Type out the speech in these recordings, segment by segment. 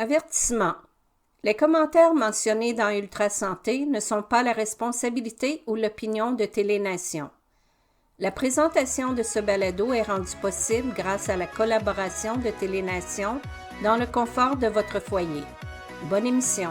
Avertissement. Les commentaires mentionnés dans Ultra Santé ne sont pas la responsabilité ou l'opinion de Télénation. La présentation de ce balado est rendue possible grâce à la collaboration de Télénation dans le confort de votre foyer. Bonne émission.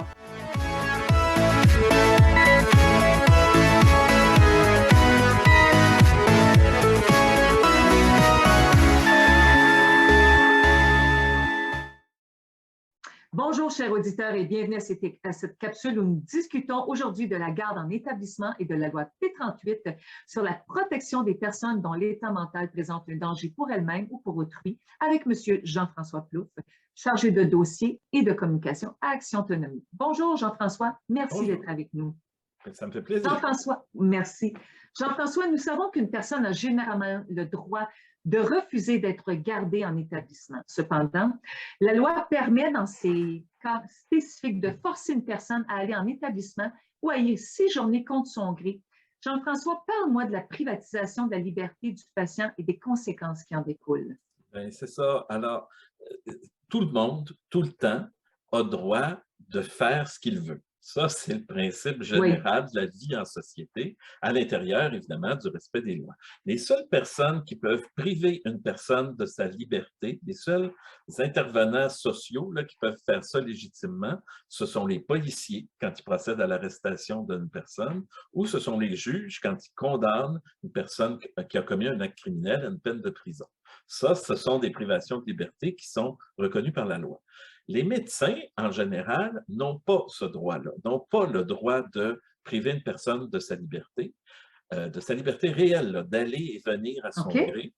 Bonjour, chers auditeurs, et bienvenue à cette capsule où nous discutons aujourd'hui de la garde en établissement et de la loi P38 sur la protection des personnes dont l'état mental présente un danger pour elles-mêmes ou pour autrui, avec M. Jean-François Plouffe, chargé de dossier et de communication à Action Autonomie. Bonjour, Jean-François. Merci d'être avec nous. Ça me fait plaisir. Jean-François, merci. Jean-François, nous savons qu'une personne a généralement le droit de refuser d'être gardée en établissement. Cependant, la loi permet, dans ces cas spécifiques, de forcer une personne à aller en établissement ou à y séjourner contre son gré. Jean-François, parle-moi de la privatisation de la liberté du patient et des conséquences qui en découlent. Bien, c'est ça. Alors, tout le monde, tout le temps, a droit de faire ce qu'il veut. Ça, c'est le principe général de la vie en société, à l'intérieur, évidemment, du respect des lois. Les seules personnes qui peuvent priver une personne de sa liberté, les seuls intervenants sociaux là, qui peuvent faire ça légitimement, ce sont les policiers quand ils procèdent à l'arrestation d'une personne, ou ce sont les juges quand ils condamnent une personne qui a commis un acte criminel à une peine de prison. Ça, ce sont des privations de liberté qui sont reconnues par la loi. Les médecins, en général, n'ont pas ce droit-là, n'ont pas le droit de priver une personne de sa liberté réelle, d'aller et venir à son gré,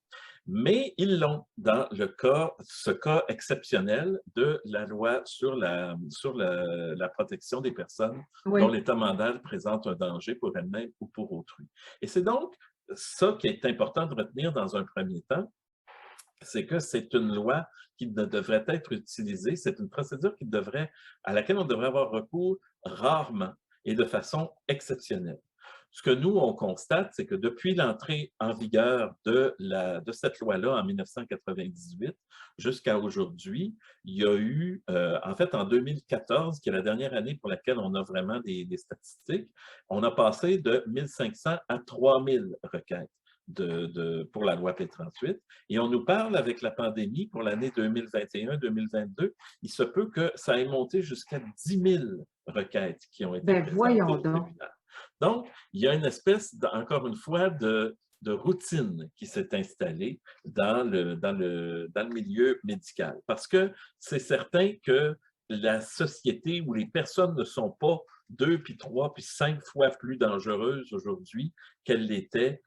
mais ils l'ont dans ce cas exceptionnel de la loi sur la protection des personnes dont l'état mental présente un danger pour elles-mêmes ou pour autrui. Et c'est donc ça qui est important de retenir dans un premier temps, c'est que c'est une loi qui ne devrait être utilisée, c'est une procédure à laquelle on devrait avoir recours rarement et de façon exceptionnelle. Ce que nous, on constate, c'est que depuis l'entrée en vigueur de cette loi-là en 1998 jusqu'à aujourd'hui, il y a eu, en fait, en 2014, qui est la dernière année pour laquelle on a vraiment des statistiques, on a passé de 1500 à 3000 requêtes. Pour la loi P38. Et on nous parle avec la pandémie pour l'année 2021-2022, il se peut que ça ait monté jusqu'à 10 000 requêtes qui ont été présentées au tribunal. Donc, il y a une espèce, encore une fois, de routine qui s'est installée dans le milieu médical. Parce que c'est certain que la société où les personnes ne sont pas 2, puis 3, puis 5 fois plus dangereuses aujourd'hui qu'elles l'étaient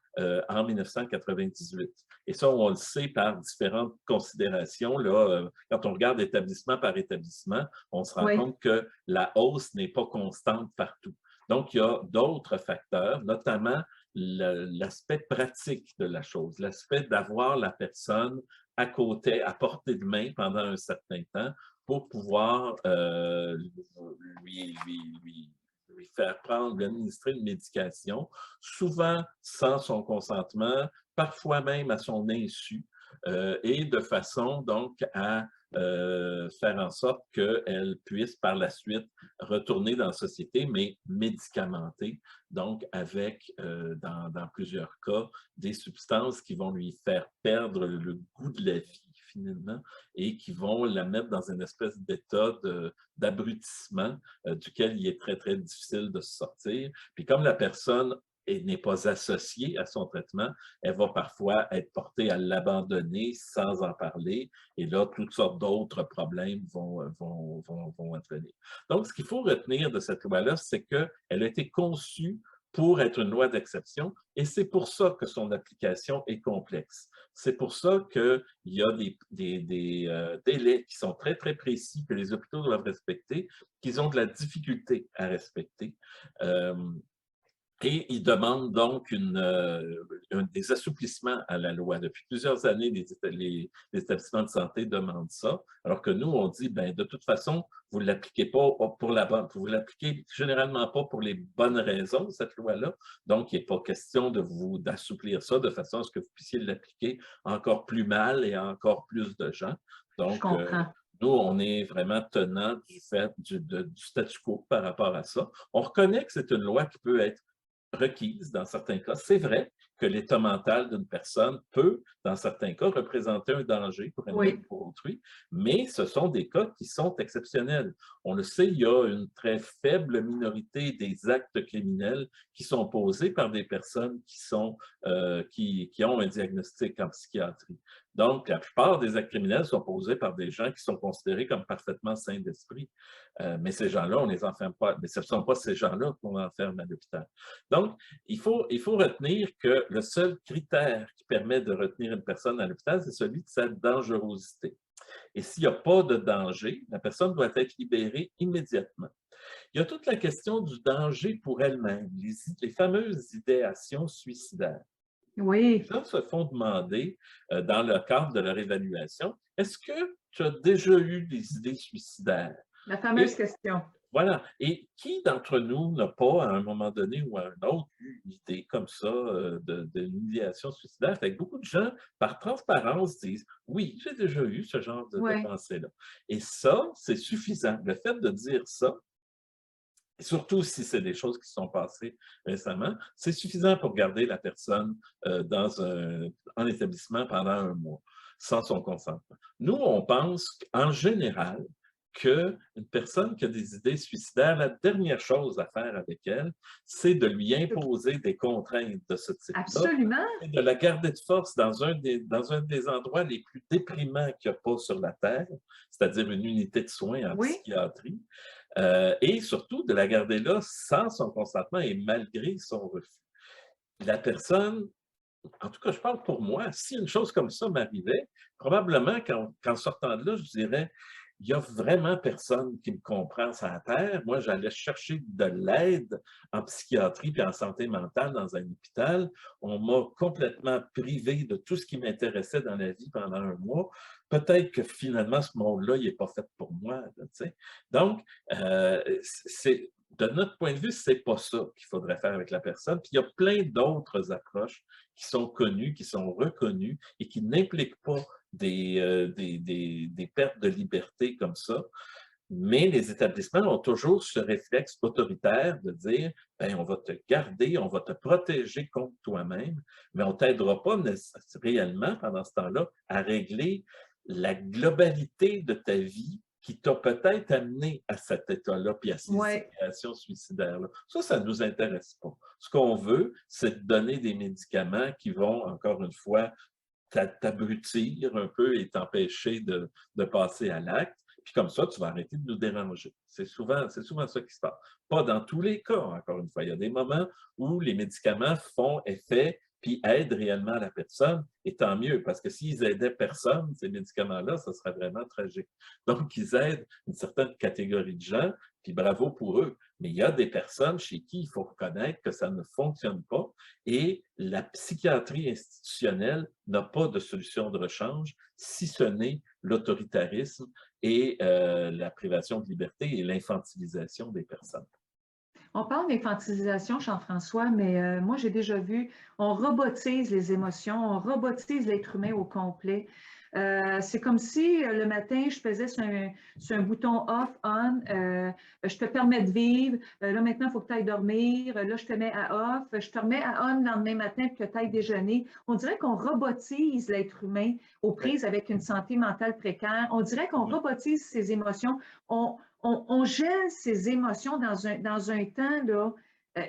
en 1998. Et ça, on le sait par différentes considérations. Là, quand on regarde établissement par établissement, on se rend compte que la hausse n'est pas constante partout. Donc, il y a d'autres facteurs, notamment l'aspect pratique de la chose, l'aspect d'avoir la personne à côté, à portée de main pendant un certain temps pour pouvoir lui faire prendre, lui administrer une médication, souvent sans son consentement, parfois même à son insu, et de façon donc à faire en sorte qu'elle puisse par la suite retourner dans la société, mais médicamentée, donc avec, dans plusieurs cas, des substances qui vont lui faire perdre le goût de la vie, finalement, et qui vont la mettre dans une espèce d'état d'abrutissement duquel il est très, très difficile de se sortir. Puis comme la personne n'est pas associée à son traitement, elle va parfois être portée à l'abandonner sans en parler, et là, toutes sortes d'autres problèmes vont entraîner. Donc, ce qu'il faut retenir de cette loi-là, c'est qu'elle a été conçue pour être une loi d'exception, et c'est pour ça que son application est complexe. C'est pour ça qu'il y a des délais qui sont très, très précis, que les hôpitaux doivent respecter, qu'ils ont de la difficulté à respecter. Et ils demandent donc des assouplissements à la loi. Depuis plusieurs années, les établissements de santé demandent ça, alors que nous, on dit, ben, de toute façon, vous ne l'appliquez pas pour la bonne, vous l'appliquez généralement pas pour les bonnes raisons, cette loi-là. Donc, il n'est pas question d'assouplir ça de façon à ce que vous puissiez l'appliquer encore plus mal et à encore plus de gens. Donc, Nous, on est vraiment tenants du fait du statu quo par rapport à ça. On reconnaît que c'est une loi qui peut être requise dans certains cas. C'est vrai que l'état mental d'une personne peut, dans certains cas, représenter un danger pour elle-même ou Oui, pour autrui, mais ce sont des cas qui sont exceptionnels. On le sait, il y a une très faible minorité des actes criminels qui sont posés par des personnes qui ont un diagnostic en psychiatrie. Donc, la plupart des actes criminels sont posés par des gens qui sont considérés comme parfaitement sains d'esprit. Mais ces gens-là, on les enferme pas. Mais ce ne sont pas ces gens-là qu'on enferme à l'hôpital. Donc, il faut retenir que le seul critère qui permet de retenir une personne à l'hôpital, c'est celui de sa dangerosité. Et s'il n'y a pas de danger, la personne doit être libérée immédiatement. Il y a toute la question du danger pour elle-même, les fameuses idéations suicidaires. Les oui, gens se font demander, dans le cadre de leur évaluation, est-ce que tu as déjà eu des idées suicidaires? la fameuse Et question. voilà. Et qui d'entre nous n'a pas, à un moment donné ou à un autre, eu une idée comme ça d'une idéation suicidaire? Fait que beaucoup de gens, par transparence, disent oui, j'ai déjà eu ce genre de Oui. pensée-là. Et ça, c'est suffisant. Le fait de dire ça, surtout si c'est des choses qui se sont passées récemment, c'est suffisant pour garder la personne en établissement pendant un mois, sans son consentement. Nous, on pense en général qu'une personne qui a des idées suicidaires, la dernière chose à faire avec elle, c'est de lui imposer des contraintes de ce type-là Absolument. et de la garder de force dans un des endroits les plus déprimants qu'il n'y a pas sur la Terre, c'est-à-dire une unité de soins en Oui. psychiatrie, et surtout de la garder là sans son consentement et malgré son refus. La personne, en tout cas, je parle pour moi, si une chose comme ça m'arrivait, probablement qu'en sortant de là, je dirais, il n'y a vraiment personne qui me comprend sur la Terre. Moi, j'allais chercher de l'aide en psychiatrie et en santé mentale dans un hôpital. On m'a complètement privé de tout ce qui m'intéressait dans la vie pendant un mois. Peut-être que finalement, ce monde-là, il n'est pas fait pour moi. Là, tu sais. Donc, de notre point de vue, c'est pas ça qu'il faudrait faire avec la personne. Puis il y a plein d'autres approches qui sont connues, qui sont reconnues et qui n'impliquent pas des pertes de liberté comme ça. Mais les établissements ont toujours ce réflexe autoritaire de dire ben, on va te garder, on va te protéger contre toi-même, mais on ne t'aidera pas réellement pendant ce temps-là à régler la globalité de ta vie qui t'a peut-être amené à cet état-là, puis à ces Oui. idéations suicidaires-là. Ça ne nous intéresse pas. Ce qu'on veut, c'est de donner des médicaments qui vont, encore une fois, t'abrutir un peu et t'empêcher de passer à l'acte. Puis comme ça, tu vas arrêter de nous déranger. C'est souvent ça qui se passe. Pas dans tous les cas, encore une fois. Il y a des moments où les médicaments font effet puis aident réellement la personne, et tant mieux, parce que s'ils aidaient personne, ces médicaments-là, ça serait vraiment tragique. Donc, ils aident une certaine catégorie de gens, puis bravo pour eux. Mais il y a des personnes chez qui il faut reconnaître que ça ne fonctionne pas, et la psychiatrie institutionnelle n'a pas de solution de rechange, si ce n'est l'autoritarisme et la privation de liberté et l'infantilisation des personnes. On parle d'infantilisation, Jean-François, mais moi, j'ai déjà vu, on robotise les émotions, on robotise l'être humain au complet. C'est comme si le matin, je faisais sur un bouton off-on, je te permets de vivre, là maintenant, il faut que tu ailles dormir, là, je te mets à off, je te remets à on le lendemain matin pour que tu ailles déjeuner. On dirait qu'on robotise l'être humain aux Oui, prises avec une santé mentale précaire. On dirait qu'on oui. robotise ses émotions. On gèle ses émotions dans un temps, là, euh,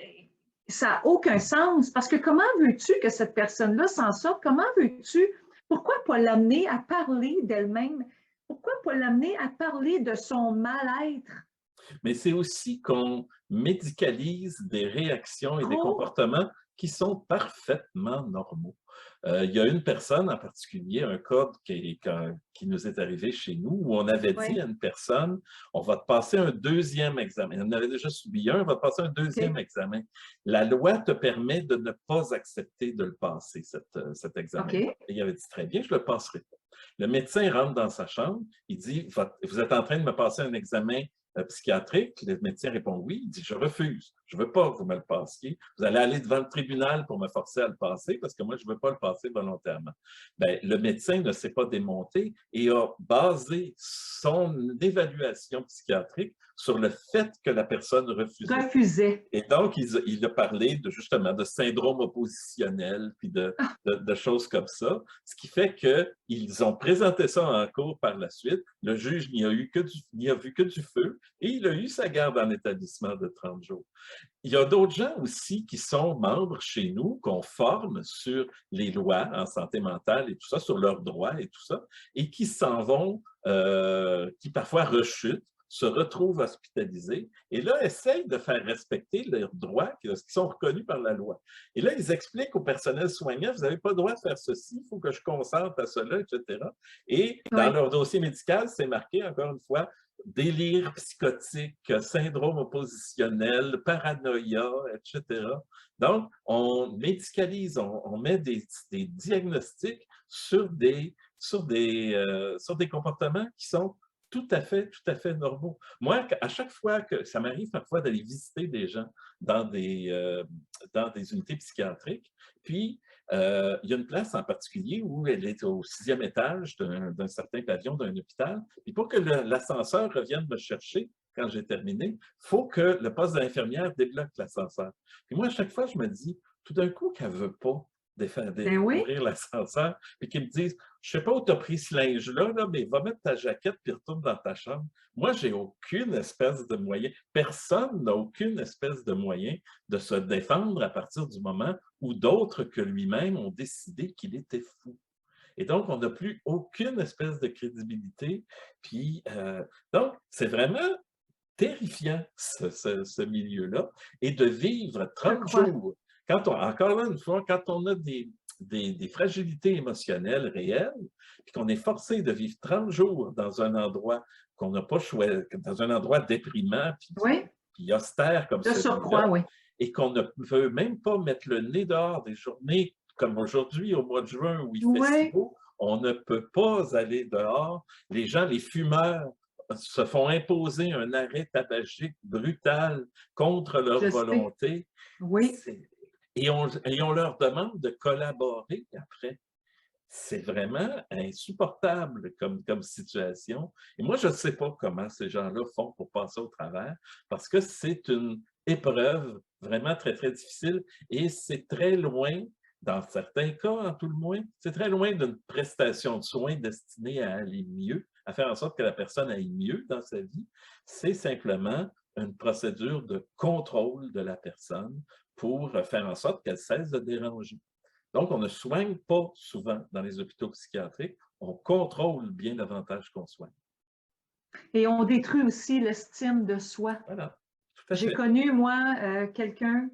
ça n'a aucun sens. Parce que comment veux-tu que cette personne-là s'en sorte? Comment veux-tu? Pourquoi pas l'amener à parler d'elle-même? Pourquoi pas l'amener à parler de son mal-être? Mais c'est aussi qu'on médicalise des réactions et des Trop? comportements qui sont parfaitement normaux. Il y a une personne en particulier, un cas qui nous est arrivé chez nous, où on avait dit Oui, à une personne, on va te passer un deuxième examen. On avait déjà subi un, on va te passer un deuxième OK, examen. La loi te permet de ne pas accepter de le passer, cet examen. OK. Et il avait dit, très bien, je ne le passerai pas. Le médecin rentre dans sa chambre, il dit, vous êtes en train de me passer un examen psychiatrique? Le médecin répond oui. Il dit, je refuse. Je ne veux pas que vous me le passiez. Vous allez aller devant le tribunal pour me forcer à le passer parce que moi, je ne veux pas le passer volontairement. Bien, le médecin ne s'est pas démonté et a basé son évaluation psychiatrique sur le fait que la personne refusait. Refusait. Et donc, il a parlé justement de syndrome oppositionnel, puis de choses comme ça, ce qui fait qu'ils ont présenté ça en cours par la suite. Le juge n'y a vu que du feu et il a eu sa garde en établissement de 30 jours. Il y a d'autres gens aussi qui sont membres chez nous, qu'on forme sur les lois en santé mentale et tout ça, sur leurs droits et tout ça, et qui s'en vont, qui parfois rechutent, se retrouvent hospitalisés et là, essayent de faire respecter leurs droits qui sont reconnus par la loi. Et là, ils expliquent au personnel soignant, vous n'avez pas le droit de faire ceci, il faut que je consente à cela, etc. Et dans leur dossier médical, c'est marqué, encore une fois, délire psychotique, syndrome oppositionnel, paranoïa, etc. Donc, on médicalise, on met des diagnostics sur des comportements qui sont tout à fait normaux. Moi, à chaque fois que ça m'arrive parfois d'aller visiter des gens dans des unités psychiatriques, puis il y a une place en particulier où elle est au 6e étage d'un certain pavillon d'un hôpital. Puis pour que l'ascenseur revienne me chercher quand j'ai terminé, il faut que le poste d'infirmière débloque l'ascenseur. Puis moi, à chaque fois, je me dis, tout d'un coup, qu'elle ne veut pas d'ouvrir l'ascenseur, puis qu'ils me disent, je ne sais pas où tu as pris ce linge-là, mais va mettre ta jaquette puis retourne dans ta chambre. Moi, j'ai aucune espèce de moyen. Personne n'a aucune espèce de moyen de se défendre à partir du moment où d'autres que lui-même ont décidé qu'il était fou. Et donc, on n'a plus aucune espèce de crédibilité. Puis, donc, c'est vraiment terrifiant, ce milieu-là, et de vivre 30 jours. Encore là, une fois, quand on a des fragilités émotionnelles réelles, puis qu'on est forcé de vivre 30 jours dans un endroit qu'on n'a pas choisi, dans un endroit déprimant, puis austère comme celui-là, et qu'on ne veut même pas mettre le nez dehors des journées comme aujourd'hui, au mois de juin, où il fait si beau, on ne peut pas aller dehors. Les gens, les fumeurs, se font imposer un arrêt tabagique brutal contre leur volonté. Et on leur demande de collaborer après. C'est vraiment insupportable comme situation. Et moi, je ne sais pas comment ces gens-là font pour passer au travers, parce que c'est une épreuve vraiment très, très difficile et c'est très loin, dans certains cas, en tout le moins, c'est très loin d'une prestation de soins destinée à aller mieux, à faire en sorte que la personne aille mieux dans sa vie. C'est simplement une procédure de contrôle de la personne pour faire en sorte qu'elle cesse de déranger. Donc, on ne soigne pas souvent dans les hôpitaux psychiatriques, on contrôle bien davantage qu'on soigne. Et on détruit aussi l'estime de soi. Voilà, tout à fait. J'ai connu, moi, quelqu'un,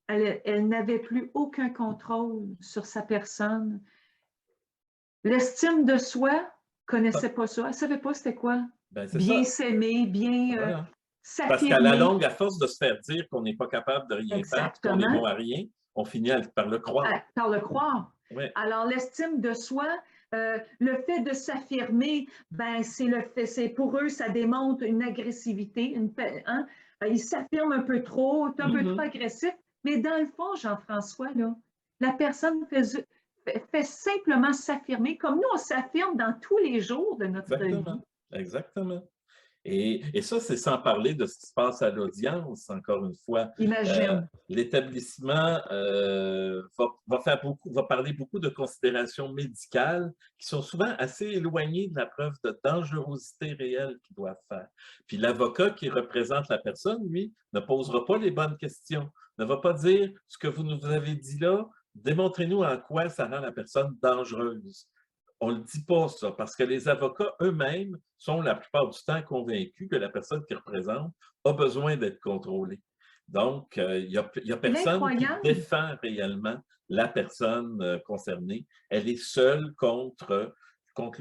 elle n'avait plus aucun contrôle sur sa personne. L'estime de soi, connaissait pas ça. Elle ne savait pas c'était quoi. Bien s'aimer, bien s'affirmer. Parce qu'à la longue, à force de se faire dire qu'on n'est pas capable de rien faire, qu'on est bon à rien, on finit par le croire. Par le croire. Oui. Alors, l'estime de soi, le fait de s'affirmer, ben, c'est pour eux, ça démontre une agressivité. Ils s'affirment un peu trop, un peu trop agressif. Mais dans le fond, Jean-François, la personne fait simplement s'affirmer, comme nous, on s'affirme dans tous les jours de notre vie. Exactement. Et ça, c'est sans parler de ce qui se passe à l'audience, encore une fois. Imagine. L'établissement va parler beaucoup de considérations médicales qui sont souvent assez éloignées de la preuve de dangerosité réelle qu'ils doivent faire. Puis l'avocat qui représente la personne, lui, ne posera pas les bonnes questions, ne va pas dire ce que vous nous avez dit là, démontrez-nous en quoi ça rend la personne dangereuse. On ne le dit pas, ça, parce que les avocats eux-mêmes sont la plupart du temps convaincus que la personne qu'ils représentent a besoin d'être contrôlée. Donc, il n'y a personne qui défend réellement la personne concernée. Elle est seule contre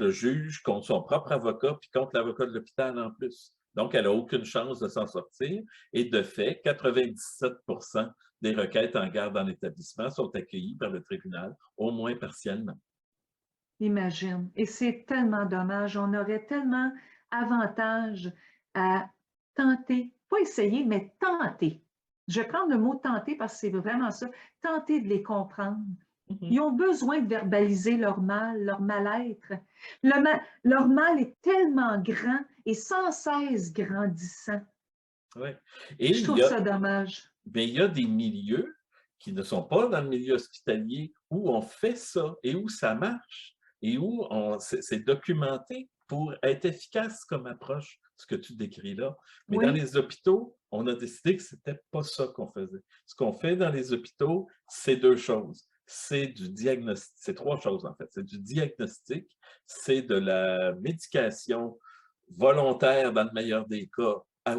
le juge, contre son propre avocat, puis contre l'avocat de l'hôpital en plus. Donc, elle n'a aucune chance de s'en sortir. Et de fait, 97% des requêtes en garde en établissement sont accueillies par le tribunal, au moins partiellement. Imagine. Et c'est tellement dommage. On aurait tellement avantage à tenter, pas essayer, mais tenter. Je vais prendre le mot tenter parce que c'est vraiment ça, tenter de les comprendre. Ils ont besoin de verbaliser leur mal, leur mal-être. Leur mal est tellement grand et sans cesse grandissant. Ouais. Je trouve ça dommage. Mais il y a des milieux qui ne sont pas dans le milieu hospitalier où on fait ça et où ça marche et où c'est documenté pour être efficace comme approche, ce que tu décris là. Mais Oui. dans les hôpitaux, on a décidé que ce n'était pas ça qu'on faisait. Ce qu'on fait dans les hôpitaux, c'est deux choses. C'est du diagnostic, c'est trois choses en fait. C'est du diagnostic, c'est de la médication volontaire dans le meilleur des cas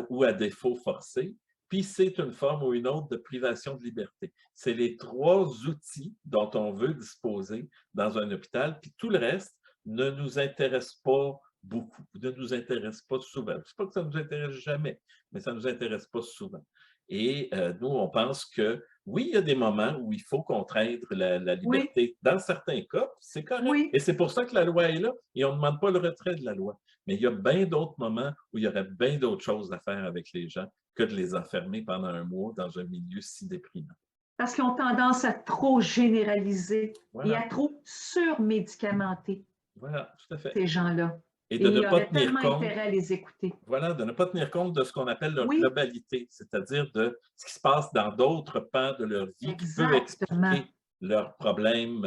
ou à défaut forcé, puis c'est une forme ou une autre de privation de liberté. C'est les trois outils dont on veut disposer dans un hôpital, puis tout le reste ne nous intéresse pas beaucoup, ne nous intéresse pas souvent. Je ne sais pas que ça ne nous intéresse jamais, mais ça ne nous intéresse pas souvent. Et nous, on pense que oui, il y a des moments où il faut contraindre la liberté. Oui. Dans certains cas, c'est correct. Oui. Et c'est pour ça que la loi est là et on ne demande pas le retrait de la loi. Mais il y a bien d'autres moments où il y aurait bien d'autres choses à faire avec les gens que de les enfermer pendant un mois dans un milieu si déprimant. Parce qu'ils ont tendance à trop généraliser et à trop surmédicamenter. Voilà, tout à fait. Ces gens-là. Et de ne pas tenir compte, intérêt à les écouter. Voilà, de ne pas tenir compte de ce qu'on appelle leur globalité, c'est-à-dire de ce qui se passe dans d'autres pans de leur vie qui peut expliquer leurs problèmes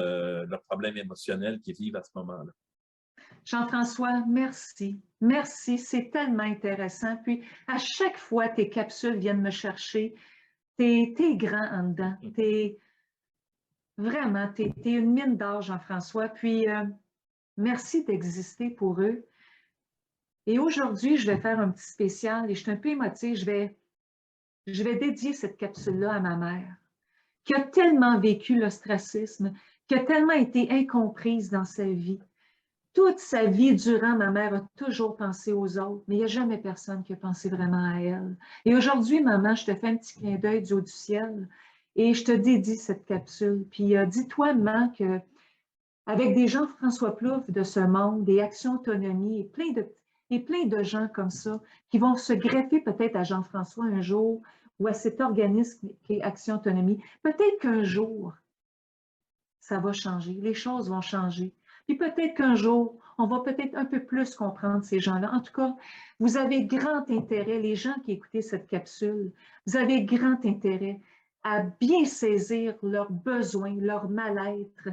émotionnels qu'ils vivent à ce moment-là. Jean-François, merci. Merci, c'est tellement intéressant. Puis, à chaque fois, tes capsules viennent me chercher. T'es grand en dedans. Vraiment, t'es une mine d'or, Jean-François. Puis, merci d'exister pour eux. Et aujourd'hui, je vais faire un petit spécial et je suis un peu émotive. Je vais dédier cette capsule-là à ma mère, qui a tellement vécu l'ostracisme, qui a tellement été incomprise dans sa vie. Toute sa vie durant, ma mère a toujours pensé aux autres, mais il n'y a jamais personne qui a pensé vraiment à elle. Et aujourd'hui, maman, je te fais un petit clin d'œil du haut du ciel et je te dédie cette capsule. Puis dis-toi, maman, que avec des Jean-François Plouffe de ce monde, des Actions Autonomie et plein de gens comme ça qui vont se greffer peut-être à Jean-François un jour ou à cet organisme qui est Action Autonomie, peut-être qu'un jour, ça va changer, les choses vont changer. Puis peut-être qu'un jour, on va peut-être un peu plus comprendre ces gens-là. En tout cas, vous avez grand intérêt, les gens qui écoutez cette capsule, vous avez grand intérêt à bien saisir leurs besoins, leur mal-être,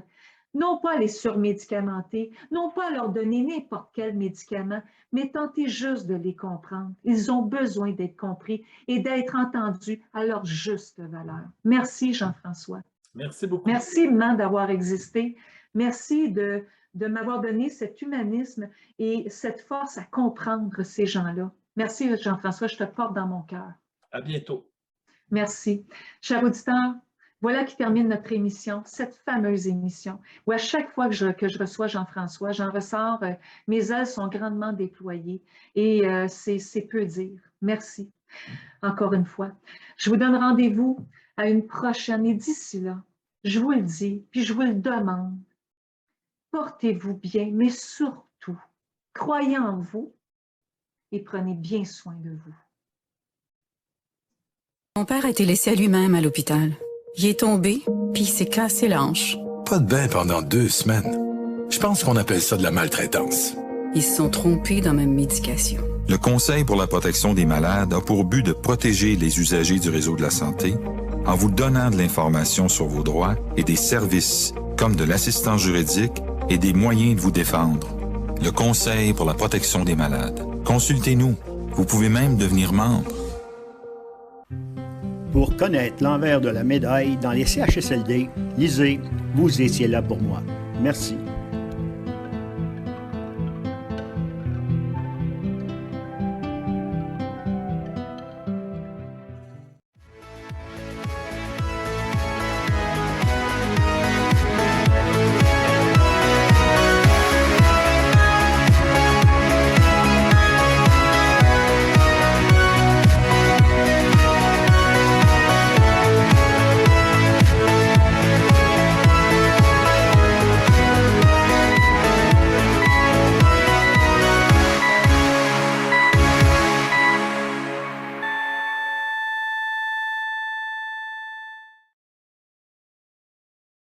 non pas à les surmédicamenter, non pas à leur donner n'importe quel médicament, mais tenter juste de les comprendre. Ils ont besoin d'être compris et d'être entendus à leur juste valeur. Merci, Jean-François. Merci beaucoup. Merci, maman, d'avoir existé. Merci de m'avoir donné cet humanisme et cette force à comprendre ces gens-là. Merci, Jean-François, je te porte dans mon cœur. À bientôt. Merci. Chers auditeurs, voilà qui termine notre émission, cette fameuse émission, où à chaque fois que je reçois Jean-François, j'en ressors, mes ailes sont grandement déployées et c'est peu dire. Merci, encore une fois. Je vous donne rendez-vous à une prochaine et d'ici là, je vous le dis, puis je vous le demande, portez-vous bien, mais surtout, croyez en vous et prenez bien soin de vous. Mon père a été laissé à lui-même à l'hôpital. Il est tombé, puis il s'est cassé la hanche. Pas de bain pendant 2 semaines. Je pense qu'on appelle ça de la maltraitance. Ils se sont trompés dans ma médication. Le Conseil pour la protection des malades a pour but de protéger les usagers du réseau de la santé en vous donnant de l'information sur vos droits et des services comme de l'assistance juridique et des moyens de vous défendre. Le Conseil pour la protection des malades. Consultez-nous. Vous pouvez même devenir membre. Pour connaître l'envers de la médaille dans les CHSLD, lisez « Vous étiez là pour moi ». Merci.